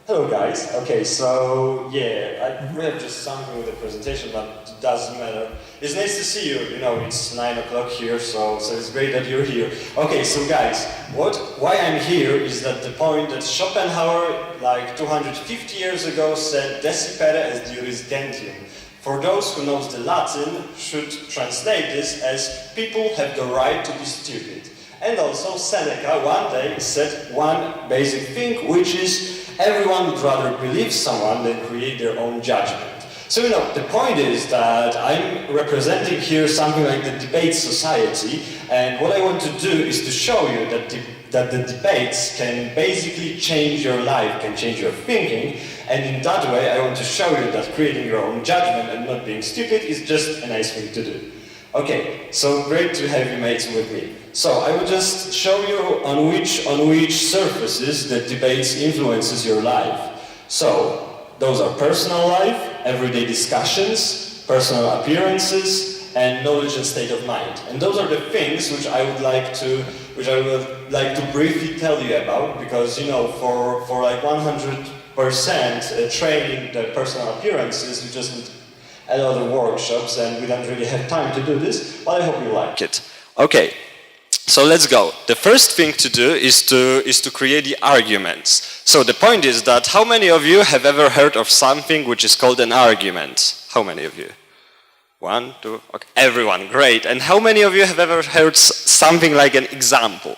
Hello guys. Okay, so yeah, we have just something with the presentation, but it doesn't matter. It's nice to see you. You know, it's 9 o'clock here, so it's great that you're here. Okay, so guys, why I'm here is that the point that Schopenhauer, like 250 years ago, said "Desipere est juris gentium." For those who knows the Latin, should translate this as "people have the right to be stupid." And also Seneca one day said one basic thing, which is everyone would rather believe someone than create their own judgment. So, you know, the point is that I'm representing here something like the debate society, and what I want to do is to show you that the debates can basically change your life, can change your thinking, and in that way I want to show you that creating your own judgment and not being stupid is just a nice thing to do. Okay, so great to have you mates with me. So I will just show you on which surfaces the debates influences your life. So those are personal life, everyday discussions, personal appearances, and knowledge and state of mind. And those are the things which I would like to briefly tell you about, because you know, for like 100% training the personal appearances, you just need a lot of workshops, and we don't really have time to do this, but I hope you like it. Okay, so let's go. The first thing to do is to create the arguments. So the point is that how many of you have ever heard of something which is called an argument? How many of you? 1, 2, okay. Everyone, great. And how many of you have ever heard something like an example?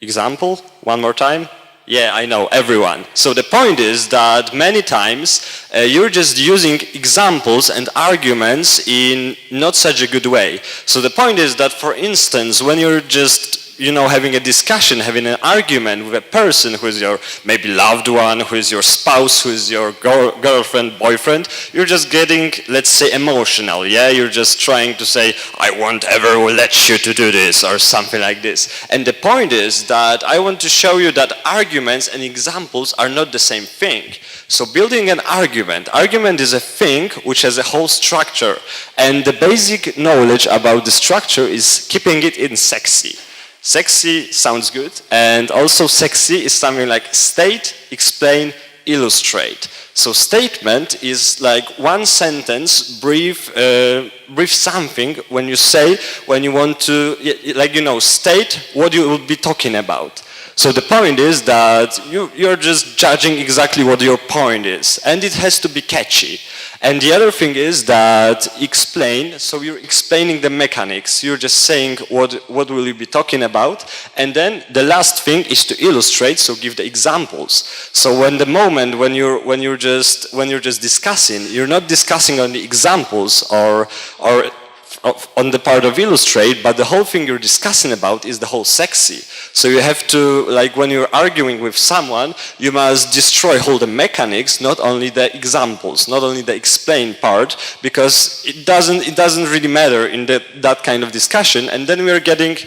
Example? One more time? Yeah, I know, everyone. So the point is that many times you're just using examples and arguments in not such a good way. So the point is that, for instance, when you're just, you know, having a discussion, having an argument with a person who is your maybe loved one, who is your spouse, who is your girlfriend, boyfriend, you're just getting, let's say, emotional, yeah? You're just trying to say, I won't ever let you to do this, or something like this. And the point is that I want to show you that arguments and examples are not the same thing. So building an argument is a thing which has a whole structure. And the basic knowledge about the structure is keeping it in sexy. Sexy sounds good, and also sexy is something like state, explain, illustrate. So statement is like one sentence, brief something when you want to, like, you know, state what you will be talking about. So the point is that you're just judging exactly what your point is, and it has to be catchy. And the other thing is that explain, so you're explaining the mechanics, you're just saying what will you be talking about, and then the last thing is to illustrate, so give the examples. So when you're just discussing, you're not discussing on the examples or on the part of illustrate, but the whole thing you're discussing about is the whole sexy. So you have to, like, when you're arguing with someone, you must destroy all the mechanics, not only the examples, not only the explain part, because it doesn't really matter in that kind of discussion, and then we're getting,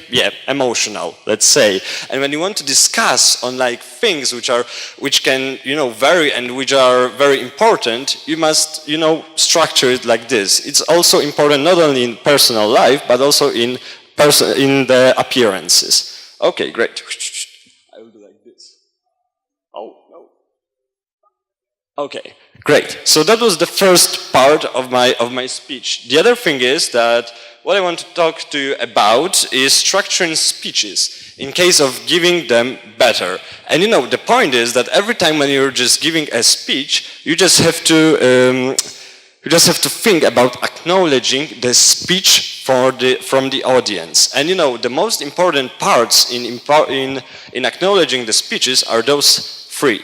emotional, let's say. And when you want to discuss on like things which can, you know, vary and which are very important, you must, you know, structure it like this. It's also important not only in personal life, but also in the appearances. Okay, great. I will do like this. Oh, no. Okay, great. So that was the first part of my speech. The other thing is that what I want to talk to you about is structuring speeches in case of giving them better. And you know, the point is that every time when you're just giving a speech, you just have to think about acknowledging the speech from the audience. And you know, the most important parts in acknowledging the speeches are those three,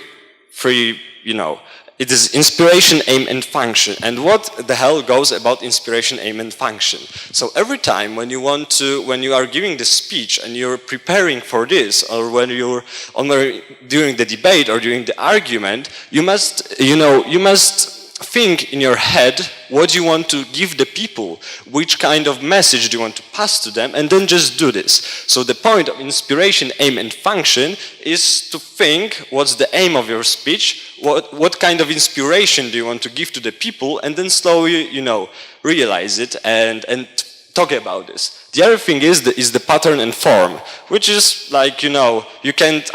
you know. It is inspiration, aim, and function. And what the hell goes about inspiration, aim, and function? So every time when you are giving the speech and you're preparing for this, or when you're during the debate or during the argument, you must think in your head what you want to give the people, which kind of message do you want to pass to them, and then just do this. So the point of inspiration, aim, and function is to think what's the aim of your speech, what kind of inspiration do you want to give to the people, and then slowly, you know, realize it and talk about this. The other thing is the pattern and form, which is like, you know,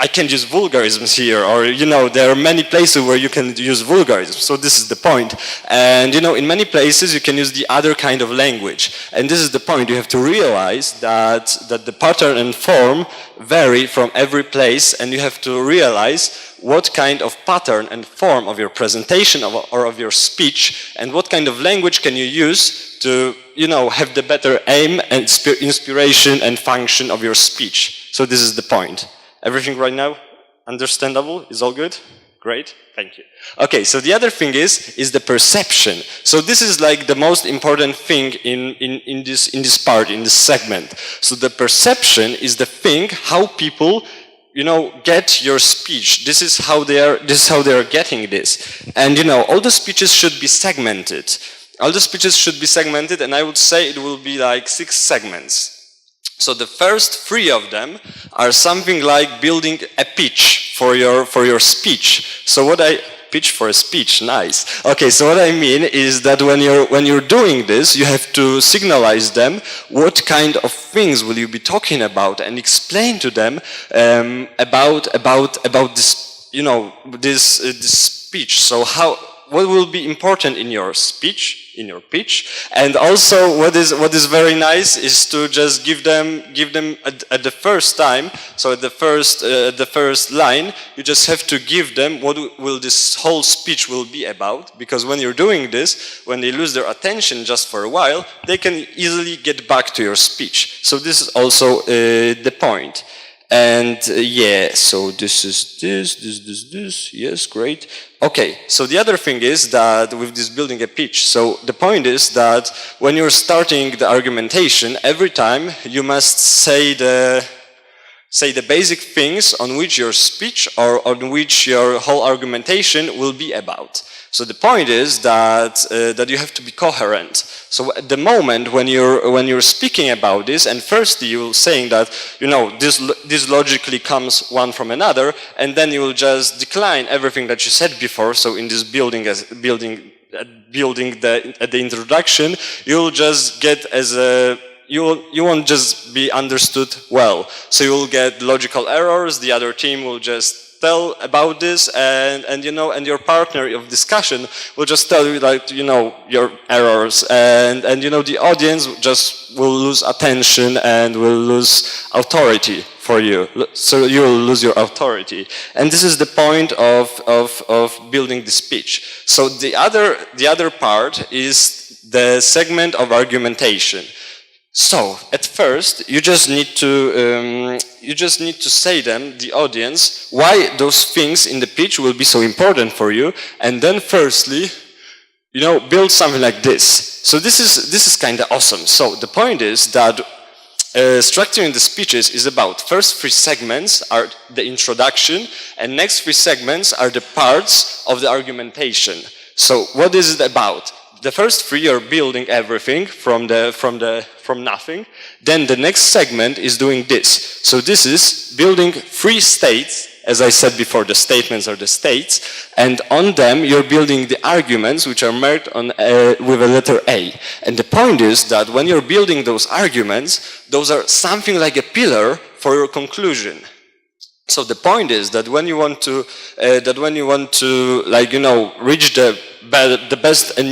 I can't use vulgarisms here, or, you know, there are many places where you can use vulgarisms, so this is the point. And, you know, in many places you can use the other kind of language. And this is the point, you have to realize that the pattern and form vary from every place, and you have to realize what kind of pattern and form of your presentation or of your speech, and what kind of language can you use to, you know, have the better aim and inspiration and function of your speech. So this is the point. Everything right now understandable? Is all good? Great, thank you. Okay, so the other thing is the perception. So this is like the most important thing in this part, in this segment. So the perception is the thing how people, you know, get your speech. This is how they are getting this. And, you know, all the speeches should be segmented. All the speeches should be segmented, and I would say it will be like 6 segments. So the first 3 of them are something like building a pitch for your speech. So what I pitch for a speech, nice. Okay, so what I mean is that when you're doing this, you have to signalize them what kind of things will you be talking about, and explain to them about this, you know, this speech. So what will be important in your speech, in your pitch, and also what is very nice is to just give them at the first time. So at the first line, you just have to give them what will this whole speech will be about, because when you're doing this, when they lose their attention just for a while, they can easily get back to your speech. So this is also the point. And yeah, so this is this, yes, great. Okay, so the other thing is that with this building a pitch, so the point is that when you're starting the argumentation, every time you must say the basic things on which your speech or on which your whole argumentation will be about. So the point is that you have to be coherent. So at the moment when you're speaking about this, and firstly you're saying that, you know, this logically comes one from another, and then you will just decline everything that you said before. So in this building at the introduction, you'll just get you won't just be understood well. So you'll get logical errors. The other team will just tell about this, and you know, and your partner of discussion will just tell you, like, you know, your errors, and you know, the audience just will lose attention and will lose authority for you. So you will lose your authority, and this is the point of building the speech. So the other part is the segment of argumentation. So at first you just need to say them, the audience, why those things in the pitch will be so important for you, and then firstly, you know, build something like this. So this is kind of awesome. So the point is that structuring the speeches is about first 3 segments are the introduction, and next 3 segments are the parts of the argumentation. So what is it about? The first 3 are building everything from nothing. Then the next segment is doing this. So this is building 3 states. As I said before, the statements are the states, and on them you're building the arguments which are marked on with a letter A. And the point is that when you're building those arguments, those are something like a pillar for your conclusion. So the point is that when you want to, like, you know, reach the best and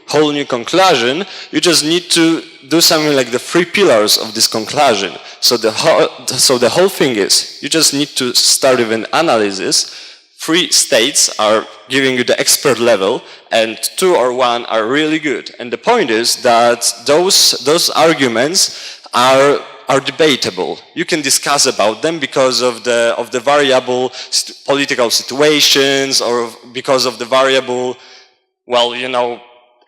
whole new conclusion, you just need to do something like the 3 pillars of this conclusion. So the whole thing is, you just need to start with an analysis. 3 states are giving you the expert level, and 2 or 1 are really good. And the point is that those arguments are debatable. You can discuss about them because of the variable political situations, or because of the variable, well, you know,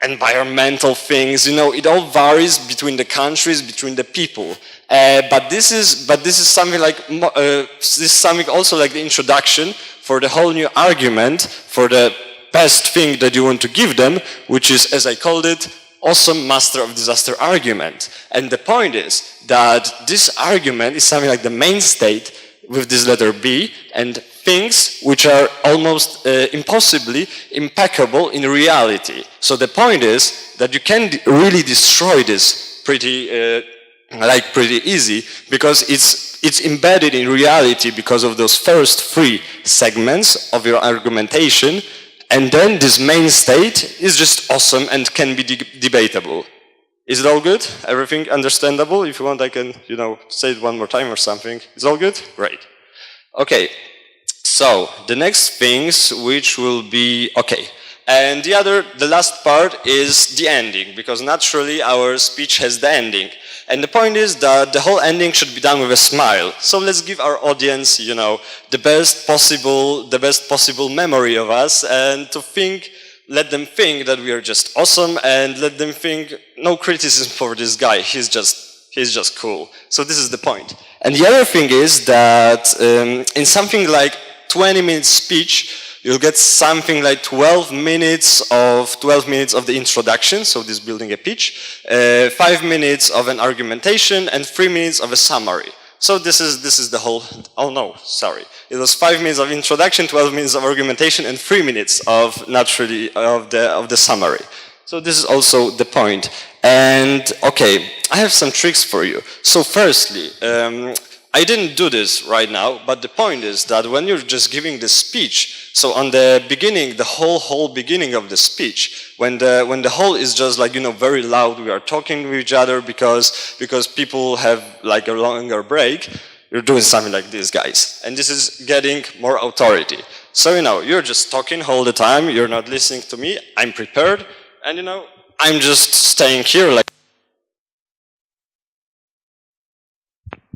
environmental things. You know, it all varies between the countries, between the people. But this is something like this is something also like the introduction for the whole new argument, for the best thing that you want to give them, which is, as I called it, awesome master of disaster argument. And the point is that this argument is something like the main state with this letter B, and things which are almost impossibly impeccable in reality. So the point is that you can really destroy this pretty easy because it's embedded in reality because of those first 3 segments of your argumentation, and then this main state is just awesome and can be debatable. Is it all good? Everything understandable? If you want, I can, say it one more time or something. Is all good? Great. Okay. So the next things which will be okay. And the last part is the ending, because naturally our speech has the ending. And the point is that the whole ending should be done with a smile. So let's give our audience, the best possible memory of us, and let them think that we are just awesome, and let them think no criticism for this guy. He's just cool. So this is the point. And the other thing is that in something like 20-minute speech, you'll get something like 12 minutes of the introduction, so this building a pitch, 5 minutes of an argumentation, and 3 minutes of a summary. So this is the whole, oh no, sorry. It was 5 minutes of introduction, 12 minutes of argumentation, and 3 minutes of the summary. So this is also the point. And okay, I have some tricks for you. So firstly, I didn't do this right now, but the point is that when you're just giving the speech, so on the beginning, the whole beginning of the speech, when the whole is just like, very loud, we are talking with each other because people have like a longer break, you're doing something like this, guys. And this is getting more authority. So, you're just talking all the time, you're not listening to me, I'm prepared, and I'm just staying here like.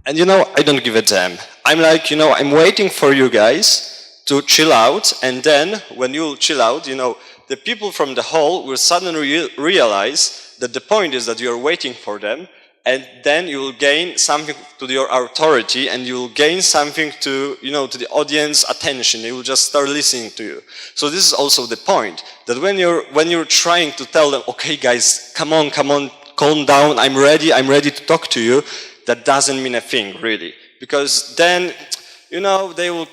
And I don't give a damn. I'm like, I'm waiting for you guys to chill out, and then when you'll chill out, the people from the hall will suddenly realize that the point is that you're waiting for them, and then you will gain something to your authority, and you will gain something to, to the audience attention. They will just start listening to you. So this is also the point, that when you're trying to tell them, okay guys, come on, calm down, I'm ready to talk to you, that doesn't mean a thing, really. Because then, they will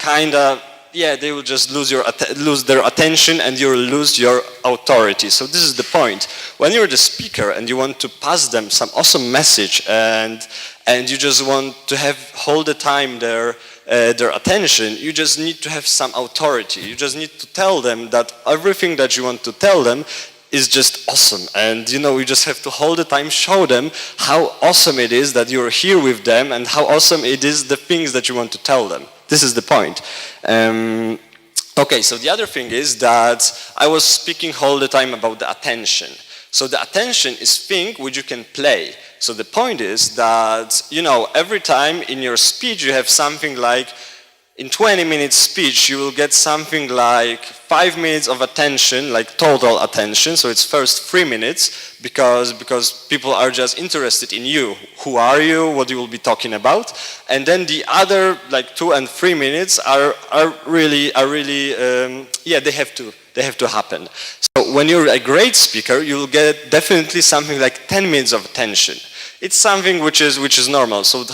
they will just lose their attention, and you'll lose your authority. So this is the point. When you're the speaker and you want to pass them some awesome message, and you just want to hold the time their attention, you just need to have some authority. You just need to tell them that everything that you want to tell them is just awesome, and you just have to hold the time, show them how awesome it is that you're here with them, and how awesome it is the things that you want to tell them. This is the point. Okay, so the other thing is that I was speaking all the time about the attention. So the attention is thing which you can play. So the point is that, every time in your speech you have something like, in 20-minute speech, you will get something like 5 minutes of attention, like total attention. So it's first 3 minutes because people are just interested in you. Who are you? What you will be talking about? And then the other like 2 and 3 minutes are really they have to happen. So when you're a great speaker, you will get definitely something like 10 minutes of attention. It's something which is normal. So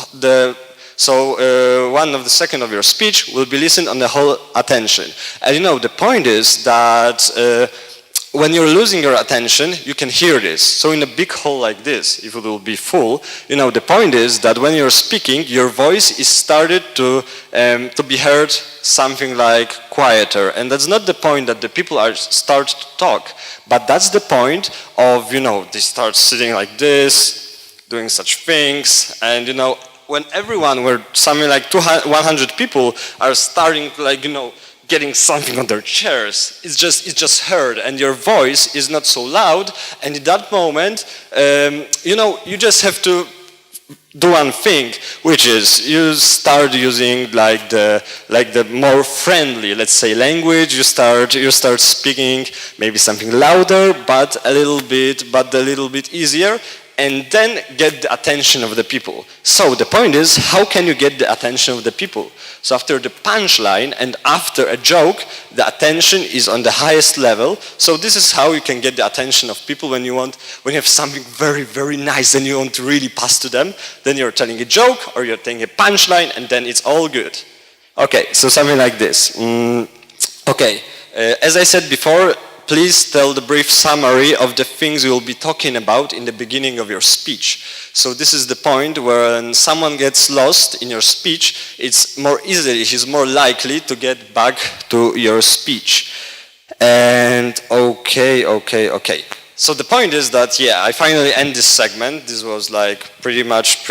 one of the second of your speech will be listened on the whole attention. And the point is that when you're losing your attention, you can hear this. So in a big hall like this, if it will be full, the point is that when you're speaking, your voice is started to be heard something like quieter. And that's not the point that the people start to talk, but that's the point of, they start sitting like this, doing such things, and when everyone, where something like 100 people are starting to getting something on their chairs, it's just heard, and your voice is not so loud, and in that moment, you just have to do one thing, which is you start using like the more friendly, let's say, language. You start speaking maybe something louder, but a little bit easier, and then get the attention of the people. So the point is, how can you get the attention of the people? So after the punchline and after a joke, the attention is on the highest level. So this is how you can get the attention of people when you have something very, very nice and you want to really pass to them. Then you're telling a joke or you're telling a punchline, and then it's all good. Okay, so something like this. Okay, as I said before, please tell the brief summary of the things you will be talking about in the beginning of your speech. So this is the point when someone gets lost in your speech, he's more likely to get back to your speech. And okay. So the point is that, yeah, I finally end this segment. This was like pretty much,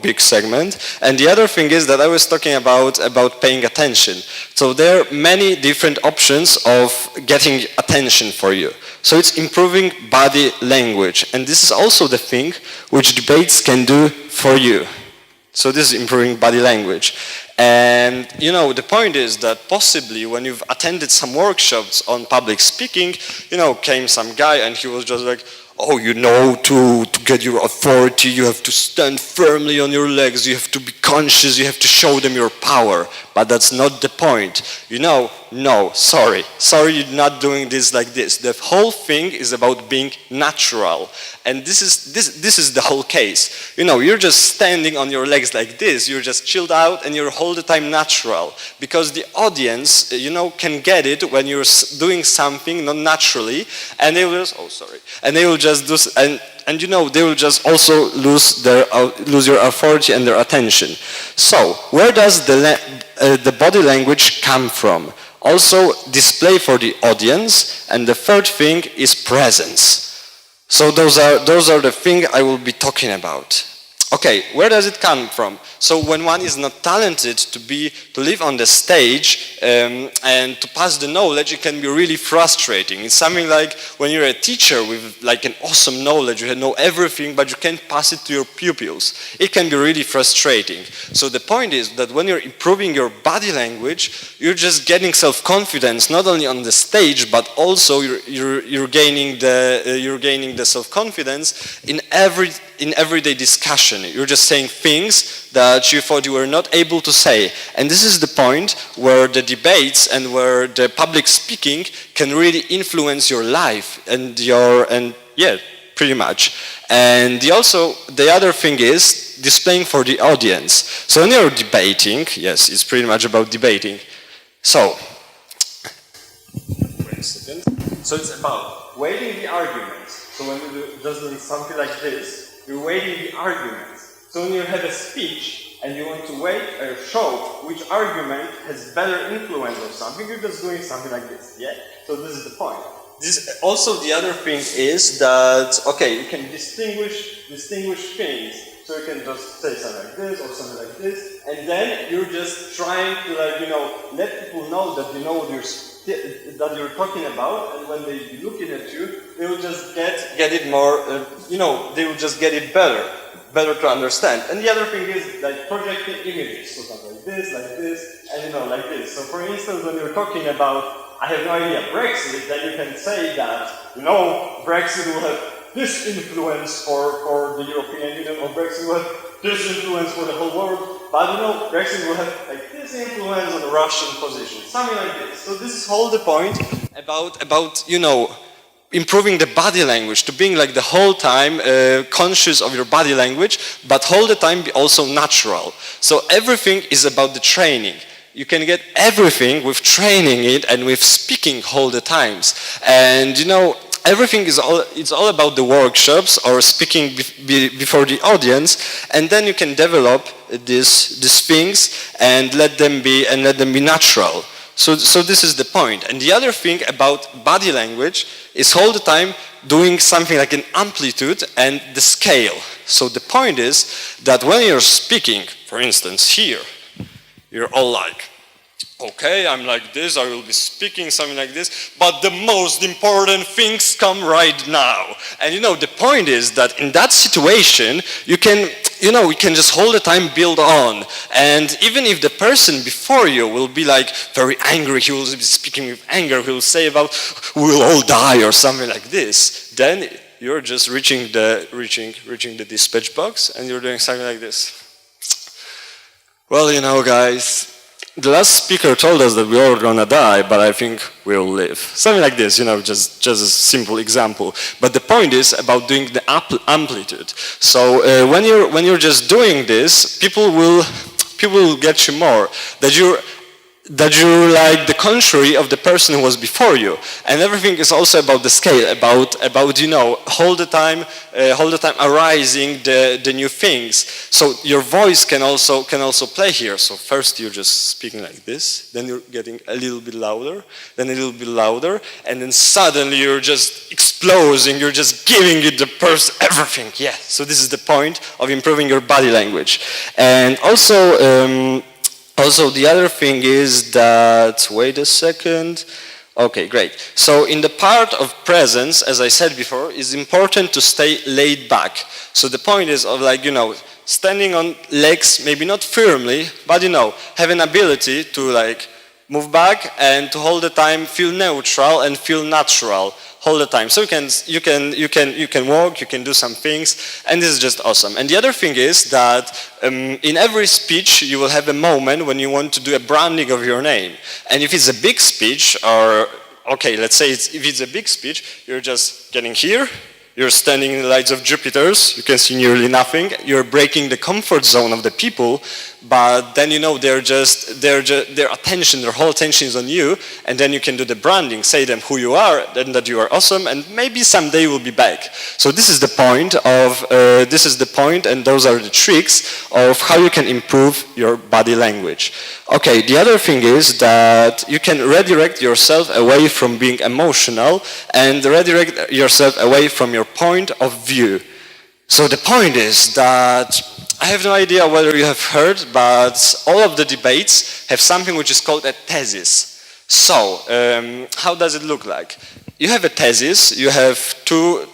big segment. And the other thing is that I was talking about paying attention. So there are many different options of getting attention for you. So it's improving body language. And this is also the thing which debates can do for you. So this is improving body language. And, the point is that possibly when you've attended some workshops on public speaking, came some guy and he was just like, oh, to get your authority, you have to stand firmly on your legs, you have to be conscious, you have to show them your power. But that's not the point. No, sorry, you're not doing this like this. The whole thing is about being natural. And this is the whole case. You're just standing on your legs like this, you're just chilled out and you're all the time natural. Because the audience, can get it when you're doing something not naturally, and they will just do, and they will just also lose your authority and their attention. So, where does the body language come from? Also, display for the audience, and the third thing is presence. So those are the things I will be talking about. Okay, where does it come from? So when one is not talented to live on the stage and to pass the knowledge, it can be really frustrating. It's something like when you're a teacher with like an awesome knowledge, you know everything, but you can't pass it to your pupils. It can be really frustrating. So the point is that when you're improving your body language, you're just getting self-confidence not only on the stage, but also you're gaining the self-confidence in everyday discussion. You're just saying things that you thought you were not able to say. And this is the point where the debates and where the public speaking can really influence your life pretty much. And the other thing is displaying for the audience. So when you're debating, yes, it's pretty much about debating. So, wait a second. So it's about weighting the arguments. So when you're just doing something like this, you're weighting the arguments. So when you have a speech and you want to weight or show which argument has better influence or something, you're just doing something like this, yeah? So this is the point. Also the other thing is that, okay, you can distinguish things. So you can just say something like this or something like this, and then you're just trying to let people know that you know what you're talking about, and when they be looking at you, they will just get it more, they will just get it better to understand. And the other thing is like projecting images, so something like this, and like this. So for instance, when you're talking about, I have no idea, Brexit, then you can say that, Brexit will have this influence for the European Union, or Brexit will have this influence for the whole world, but Brexit will have like this influence on the Russian position, something like this. So this is all the point about improving the body language, to being like the whole time conscious of your body language, but all the time be also natural. So everything is about the training. You can get everything with training it and with speaking all the times. And everything is all about the workshops or speaking before the audience, and then you can develop these things and let them be natural. So this is the point. And the other thing about body language is all the time doing something like an amplitude and the scale. So the point is that when you're speaking, for instance here, you're all like, okay, I'm like this, I will be speaking something like this, but the most important things come right now. And the point is that in that situation, you can just all the time build on. And even if the person before you will be like very angry, he will be speaking with anger, he will say about, we'll all die or something like this, then you're just reaching the dispatch box and you're doing something like this. Well, guys, the last speaker told us that we're all gonna die, but I think we'll live. Something like this, just a simple example. But the point is about doing the amplitude. So when you're just doing this, people will get you more. That that you like the contrary of the person who was before you, and everything is also about the scale, about you know, all the time arising the new things. So your voice can also play here. So first you're just speaking like this, then you're getting a little bit louder, then a little bit louder, and then suddenly you're just exploding. You're just giving it the person everything. Yeah. So this is the point of improving your body language, and also. Also, the other thing is that, wait a second. Okay, great. So in the part of presence, as I said before, it's important to stay laid back. So the point is of like, you know, standing on legs, maybe not firmly, but you know, have an ability to like move back and to all the time feel neutral and feel natural all the time. So you can walk, you can do some things, and this is just awesome. And the other thing is that in every speech you will have a moment when you want to do a branding of your name. And if it's a big speech, or okay, let's say if it's a big speech, you're just getting here. You're standing in the lights of Jupiter's, you can see nearly nothing. You're breaking the comfort zone of the people, but then you know their attention, their whole attention is on you, and then you can do the branding, say them who you are, then that you are awesome, and maybe someday we'll be back. So this is the point and those are the tricks of how you can improve your body language. Okay, the other thing is that you can redirect yourself away from being emotional and redirect yourself away from your point of view. So the point is that I have no idea whether you have heard, but all of the debates have something which is called a thesis. So, how does it look like? You have a thesis, you have two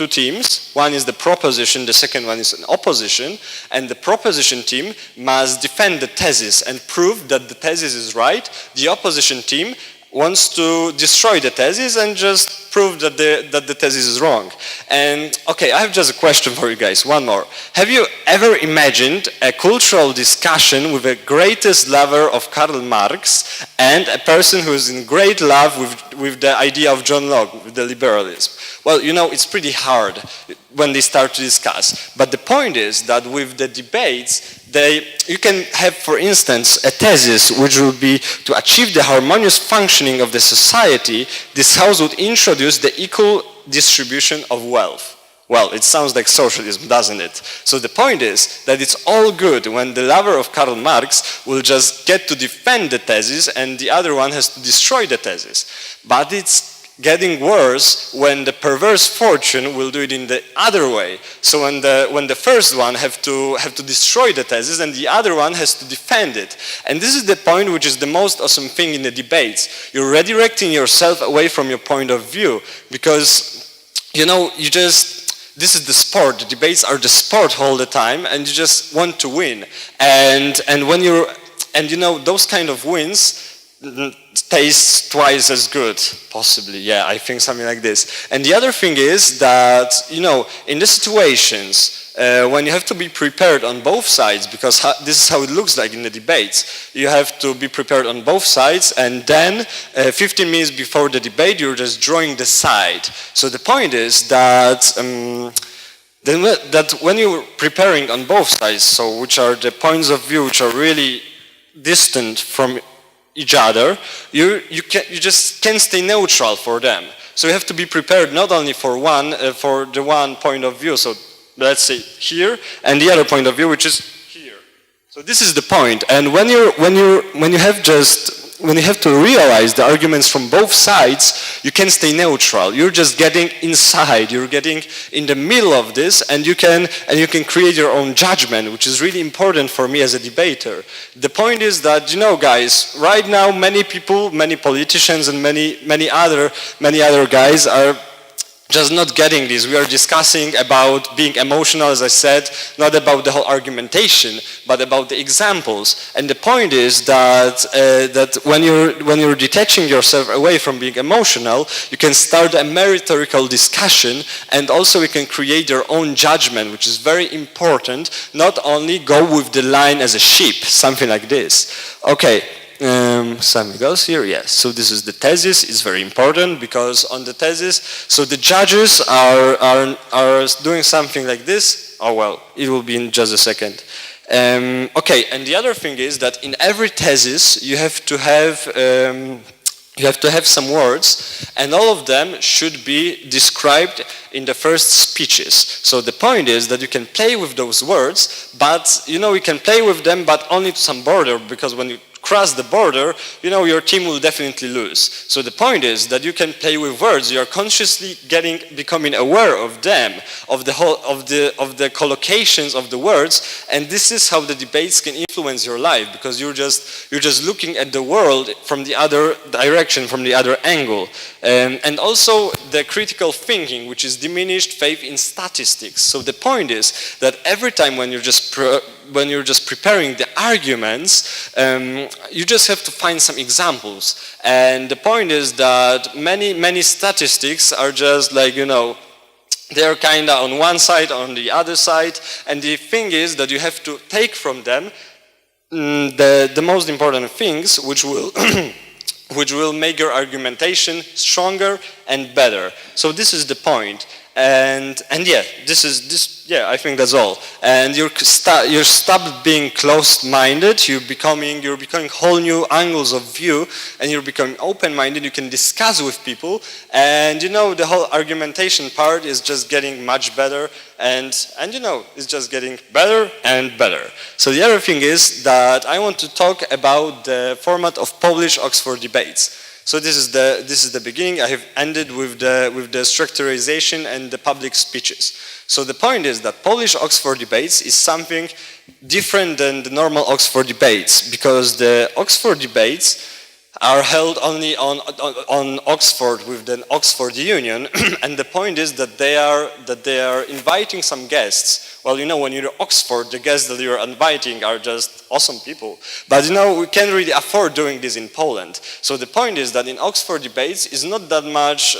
teams. One is the proposition, the second one is an opposition, and the proposition team must defend the thesis and prove that the thesis is right. The opposition team wants to destroy the thesis and just prove that the thesis is wrong. And okay, I have just a question for you guys, one more. Have you ever imagined a cultural discussion with the greatest lover of Karl Marx and a person who is in great love with the idea of John Locke, with the liberalism? Well, you know, it's pretty hard when they start to discuss. But the point is that with the debates, you can have, for instance, a thesis which would be to achieve the harmonious functioning of the society. This house would introduce the equal distribution of wealth. Well, it sounds like socialism, doesn't it? So the point is that it's all good when the lover of Karl Marx will just get to defend the thesis and the other one has to destroy the thesis. But it's getting worse when the perverse fortune will do it in the other way. So when the first one have to destroy the thesis and the other one has to defend it. And this is the point which is the most awesome thing in the debates. You're redirecting yourself away from your point of view because, you know, this is the sport. The debates are the sport all the time and you just want to win. And you know, those kind of wins tastes twice as good, possibly, yeah, I think something like this. And the other thing is that, you know, in the situations when you have to be prepared on both sides, because this is how it looks like in the debates, you have to be prepared on both sides, and then 15 minutes before the debate, you're just drawing the side. So the point is that that when you're preparing on both sides, so which are the points of view which are really distant from each other, you just can't stay neutral for them. So you have to be prepared not only for the one point of view, so let's say here, and the other point of view which is here. So this is the point. And when you have to realize the arguments from both sides, you can stay neutral. You're just getting inside. You're getting in the middle of this, and you can create your own judgment, which is really important for me as a debater. The point is that, you know, guys, right now many people, many politicians, and many other guys are just not getting this. We are discussing about being emotional, as I said, not about the whole argumentation, but about the examples. And the point is that when you're detaching yourself away from being emotional, you can start a rhetorical discussion, and also you can create your own judgment, which is very important. Not only go with the line as a sheep, something like this. Okay. Something else here, yes. So this is the thesis. It's very important because on the thesis, so the judges are doing something like this. Oh well, it will be in just a second. Okay, and the other thing is that in every thesis you have to have some words, and all of them should be described in the first speeches. So the point is that you can play with those words, but you can play with them, but only to some border, because when you cross the border, your team will definitely lose. So the point is that you can play with words. You are consciously becoming aware of them, of the collocations of the words, and this is how the debates can influence your life, because you're just looking at the world from the other direction, from the other angle. And also the critical thinking, which is diminished faith in statistics. So the point is that every time when you're just preparing the arguments, you just have to find some examples. And the point is that many statistics are just like, they're kind of on one side, on the other side. And the thing is that you have to take from them the most important things, which will which will make your argumentation stronger and better. So this is the point. And yeah, I think that's all. And you stop being closed-minded. You're becoming whole new angles of view, and you're becoming open-minded. You can discuss with people, and the whole argumentation part is just getting much better, and it's just getting better and better. So the other thing is that I want to talk about the format of Polish Oxford debates. So this is the beginning. I have ended with the structurization and the public speeches. So the point is that Polish Oxford debates is something different than the normal Oxford debates, because the Oxford debates are held only on Oxford with the Oxford Union, and the point is that they are inviting some guests. Well, when you're at Oxford, the guests that you're inviting are just awesome people. But we can't really afford doing this in Poland. So the point is that in Oxford debates is not that much.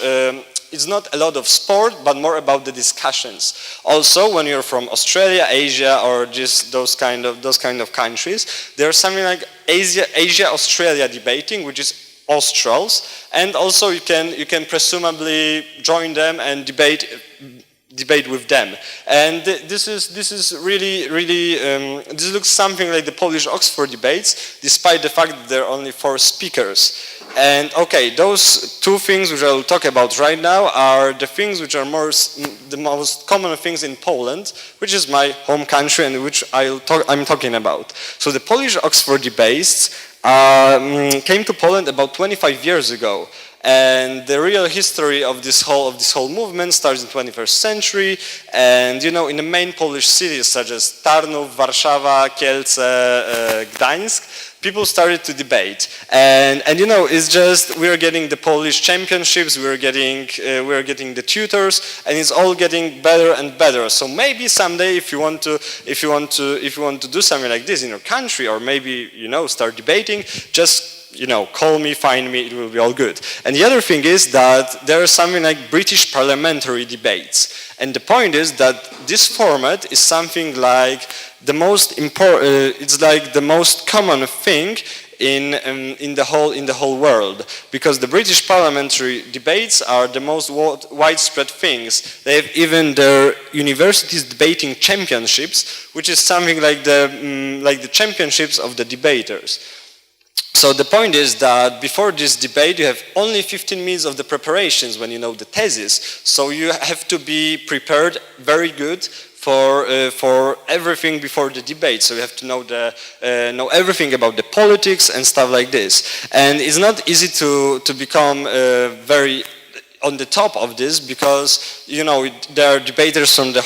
It's not a lot of sport, but more about the discussions. Also, when you're from Australia, Asia, or just those kind of countries, there's something like Asia-Australia debating, which is Australs, and also you can presumably join them and debate with them. And this is really this looks something like the Polish Oxford debates, despite the fact that there are only 4 speakers. And okay, those 2 things which I will talk about right now are the things which are the most common things in Poland, which is my home country and which I'm talking about. So the Polish Oxford debates came to Poland about 25 years ago. And the real history of this whole movement starts in the 21st century, and in the main Polish cities such as Tarnów, Warszawa, Kielce, Gdańsk, people started to debate, and it's just we're getting the Polish championships, we're getting the tutors, and it's all getting better and better. So maybe someday, if you want to do something like this in your country, or maybe start debating, just call me, find me, it will be all good. And the other thing is that there is something like British parliamentary debates. And the point is that this format is something like the most important, it's like the most common thing in the whole world, because the British parliamentary debates are the most widespread things. They have even their universities debating championships, which is something like the championships of the debaters. So the point is that before this debate you have only 15 minutes of the preparations when the thesis. So you have to be prepared very good for everything before the debate. So you have to know everything about the politics and stuff like this. And it's not easy to become very on the top of this, because there are debaters from the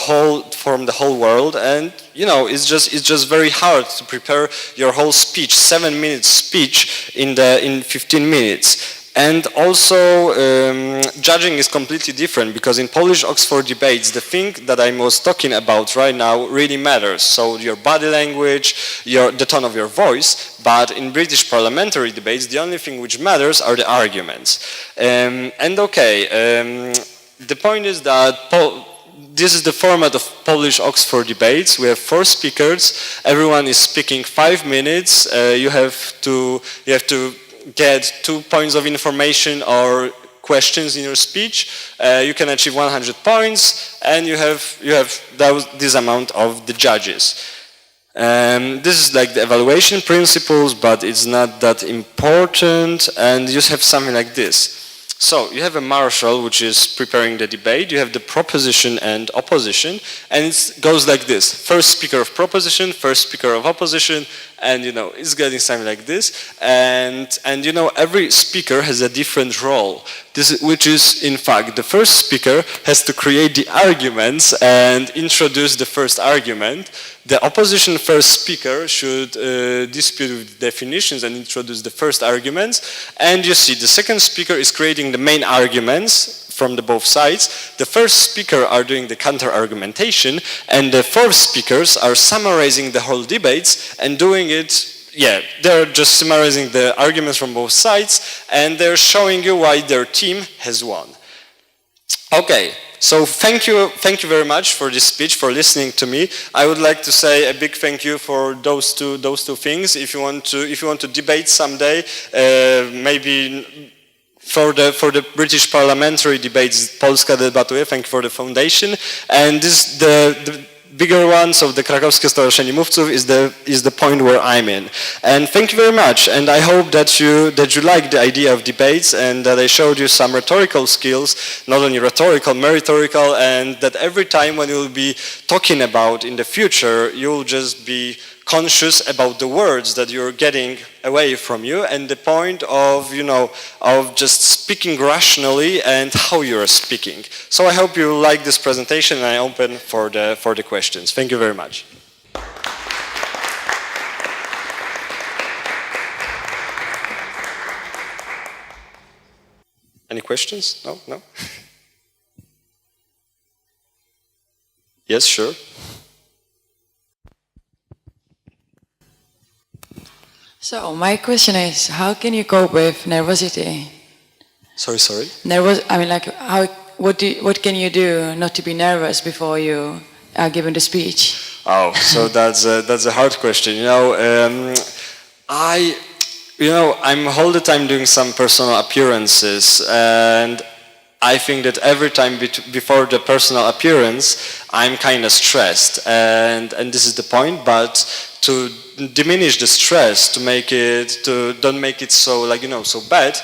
whole world, and it's just very hard to prepare your whole speech, 7-minute speech in 15 minutes. And also, judging is completely different, because in Polish Oxford debates, the thing that I was talking about right now really matters. So your body language, the tone of your voice. But in British parliamentary debates, the only thing which matters are the arguments. The point is that this is the format of Polish Oxford debates. We have 4 speakers. Everyone is speaking 5 minutes. You have to get 2 points of information or questions in your speech. You can achieve 100 points, and you have this amount of the judges. This is like the evaluation principles, but it's not that important, and you have something like this. So you have a marshal, which is preparing the debate. You have the proposition and opposition, and it goes like this: first speaker of proposition, first speaker of opposition, and it's getting something like this. And every speaker has a different role. Which is, in fact, the first speaker has to create the arguments and introduce the first argument. The opposition first speaker should dispute with definitions and introduce the first arguments. And you see, the second speaker is creating the main arguments from the both sides. The first speaker are doing the counter-argumentation, and the fourth speakers are summarizing the whole debates and doing it. Yeah, they're just summarizing the arguments from both sides, and they're showing you why their team has won. Okay, so thank you very much for this speech, for listening to me. I would like to say a big thank you for those two things. If you want to debate someday, maybe for the British parliamentary debates, Polska debatuje. Thank you for the foundation, and this the bigger one, so the Krakowskie Stowarzyszenie Mówców is the point where I'm in. And thank you very much, and I hope that you like the idea of debates and that I showed you some rhetorical skills, not only rhetorical, rhetorical, and that every time when you'll be talking about in the future, you'll just be conscious about the words that you're getting away from you, and the point of of just speaking rationally and how you're speaking. So I hope you like this presentation, and I open for the questions. Thank you very much. Any questions? No? Yes, sure. So my question is, how can you cope with nervosity? Sorry. What can you do not to be nervous before you are given the speech? Oh, so that's a hard question. I'm all the time doing some personal appearances, and I think that every time before the personal appearance, I'm kind of stressed, and this is the point. But to diminish the stress, don't make it so so bad,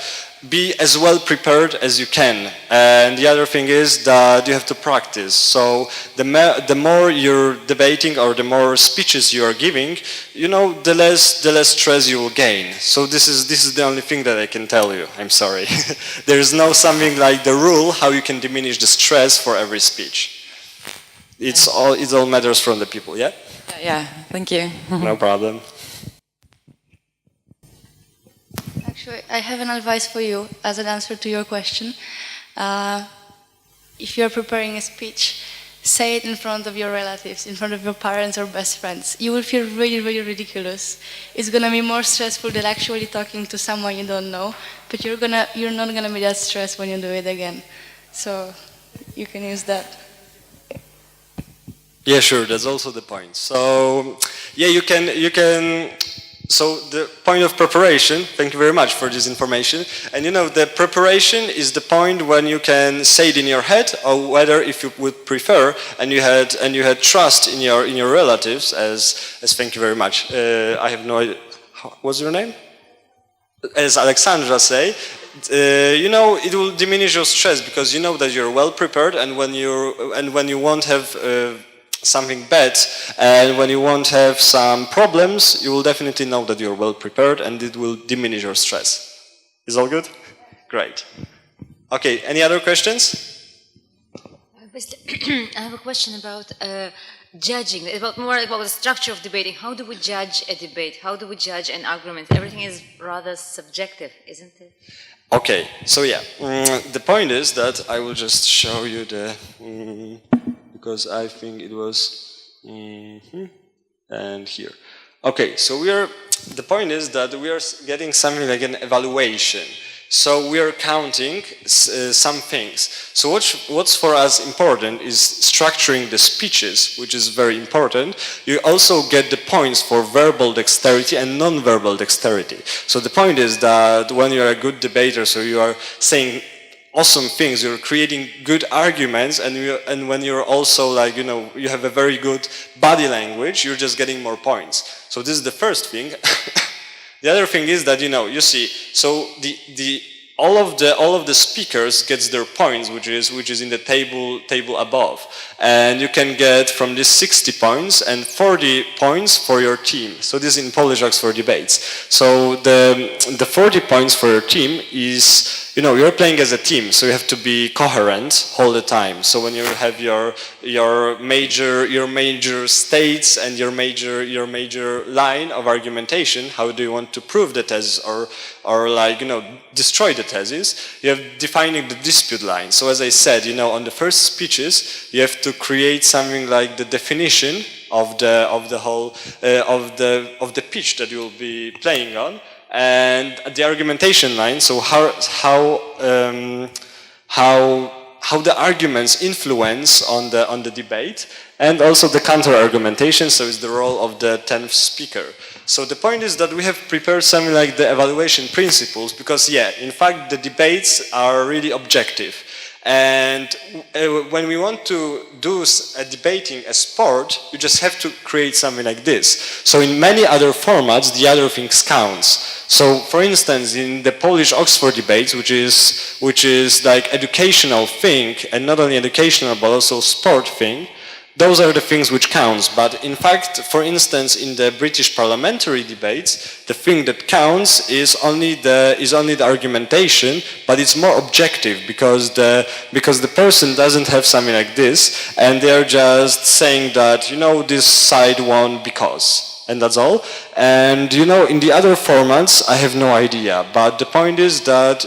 be as well prepared as you can. And the other thing is that you have to practice. So the more you're debating or the more speeches you are giving, the less stress you will gain. So this is the only thing that I can tell you. I'm sorry. There is no something like the rule how you can diminish the stress for every speech. It all matters from the people. Yeah. Yeah. Thank you. No problem. Actually, I have an advice for you as an answer to your question. If you're preparing a speech, say it in front of your relatives, in front of your parents or best friends. You will feel really, really ridiculous. It's gonna be more stressful than actually talking to someone you don't know, but you're not gonna be that stressed when you do it again. So you can use that. Yeah, sure. That's also the point. So yeah, you can. So the point of preparation, thank you very much for this information. And the preparation is the point when you can say it in your head, or whether if you would prefer, and you had trust in your relatives, as thank you very much. I have no idea. What's your name? As Alexandra say, it will diminish your stress because you know that you're well prepared, and when you won't have something bad, and when you won't have some problems, you will definitely know that you're well prepared, and it will diminish your stress. Is all good? Great. Okay, any other questions? I have a question about judging, more about the structure of debating. How do we judge a debate? How do we judge an argument? Everything is rather subjective, isn't it? Okay, so yeah, the point is that I will just show you the... because I think it was and here. Okay, so the point is that we are getting something like an evaluation. So we are counting some things. So what's for us important is structuring the speeches, which is very important. You also get the points for verbal dexterity and non-verbal dexterity. So the point is that when you're a good debater, so you are saying awesome things. You're creating good arguments, and when you're also like, you know, you have a very good body language, you're just getting more points. So this is the first thing. The other thing is that, you know, you see, so all of the speakers gets their points, which is in the table above, and you can get from this 60 points and 40 points for your team. So this is in Polish Oxford debates. So the 40 points for your team is, you know, you're playing as a team, so you have to be coherent all the time. So when you have your major states and your major line of argumentation, how do you want to prove the thesis or like, you know, destroy the thesis? You have defining the dispute line. So as I said, you know, on the first speeches, you have to create something like the definition of the whole of the pitch that you will be playing on. And the argumentation line, so how the arguments influence on the debate, and also the counter argumentation, so it's the role of the 10th speaker. So the point is that we have prepared something like the evaluation principles, because yeah, in fact the debates are really objective. And when we want to do debating a sport, you just have to create something like this. So in many other formats, the other things counts. So for instance, in the Polish Oxford debates, which is like educational thing, and not only educational but also sport thing, those are the things which counts. But in fact, for instance, in the British parliamentary debates, the thing that counts is only the argumentation, but it's more objective because the person doesn't have something like this, and they're just saying that, you know, this side won because, and that's all. And you know, in the other formats, I have no idea. But the point is that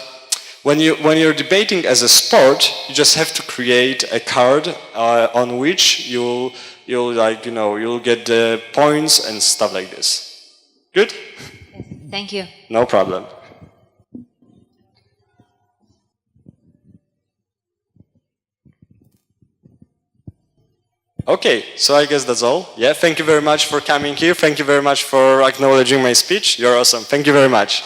when you're debating as a sport, you just have to create a card on which you'll like, you know, you'll get the points and stuff like this. Good? Thank you. No problem. Okay, so I guess that's all. Yeah, thank you very much for coming here. Thank you very much for acknowledging my speech. You're awesome. Thank you very much.